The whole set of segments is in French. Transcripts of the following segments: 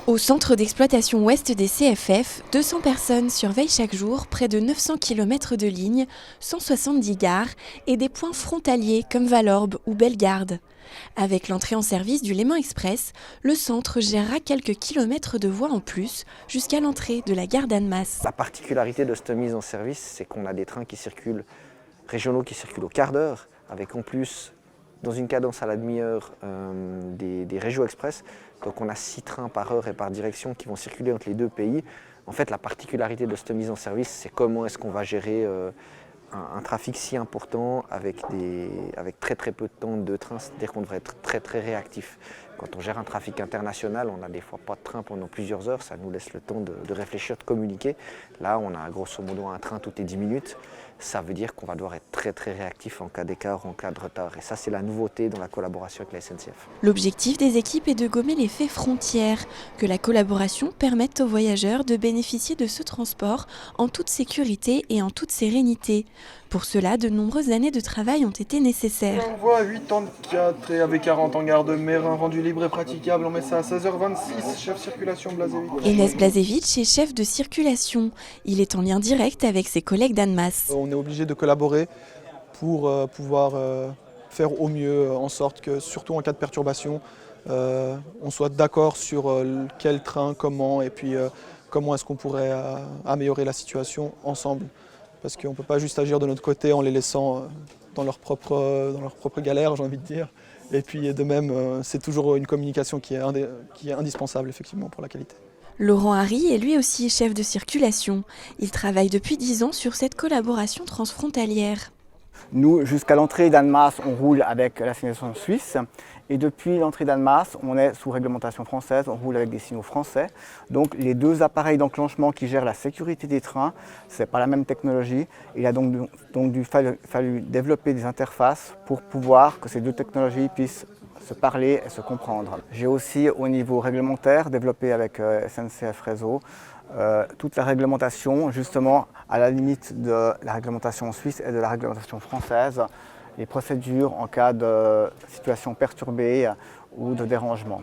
Au centre d'exploitation ouest des CFF, 200 personnes surveillent chaque jour près de 900 km de lignes, 170 gares et des points frontaliers comme Valorbe ou Bellegarde. Avec l'entrée en service du Léman Express, le centre gérera quelques kilomètres de voies en plus jusqu'à l'entrée de la gare d'Annemasse. La particularité de cette mise en service, c'est qu'on a des trains qui circulent, régionaux qui circulent au quart d'heure, avec en plus, dans une cadence à la demi-heure, des Régio Express. Donc on a 6 trains par heure et par direction qui vont circuler entre les deux pays. En fait, la particularité de cette mise en service, c'est comment est-ce qu'on va gérer un trafic si important avec très très peu de temps de train, c'est-à-dire qu'on devrait être très très réactif. Quand on gère un trafic international, on n'a des fois pas de train pendant plusieurs heures, ça nous laisse le temps de réfléchir, de communiquer. Là, on a grosso modo un train toutes les 10 minutes. Ça veut dire qu'on va devoir être très très réactif en cas d'écart, en cas de retard. Et ça, c'est la nouveauté dans la collaboration avec la SNCF. L'objectif des équipes est de gommer l'effet frontière, que la collaboration permette aux voyageurs de bénéficier de ce transport en toute sécurité et en toute sérénité. Pour cela, de nombreuses années de travail ont été nécessaires. On voit 84 et avec 40 en gare de mer, un rendu libre et praticable. On met ça à 16h26, chef circulation Blazevich. Enes Blazevich est chef de circulation. Il est en lien direct avec ses collègues d'Annemasse. On est obligé de collaborer pour pouvoir faire au mieux en sorte que, surtout en cas de perturbation, on soit d'accord sur quel train, comment et puis comment est-ce qu'on pourrait améliorer la situation ensemble. Parce qu'on ne peut pas juste agir de notre côté en les laissant dans leur propre galère, j'ai envie de dire. Et puis de même, c'est toujours une communication qui est indispensable effectivement pour la qualité. Laurent Harry est lui aussi chef de circulation. Il travaille depuis 10 ans sur cette collaboration transfrontalière. Nous, jusqu'à l'entrée d'Annemasse, on roule avec la signalisation suisse. Et depuis l'entrée d'Annemasse, on est sous réglementation française, on roule avec des signaux français. Donc les deux appareils d'enclenchement qui gèrent la sécurité des trains, ce n'est pas la même technologie. Il a donc fallu développer des interfaces pour pouvoir que ces deux technologies puissent se parler et se comprendre. J'ai aussi au niveau réglementaire développé avec SNCF Réseau toute la réglementation justement à la limite de la réglementation suisse et de la réglementation française, les procédures en cas de situation perturbée ou de dérangement.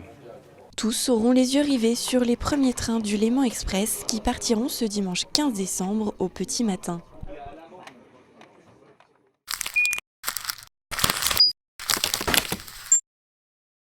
Tous auront les yeux rivés sur les premiers trains du Léman Express qui partiront ce dimanche 15 décembre au petit matin.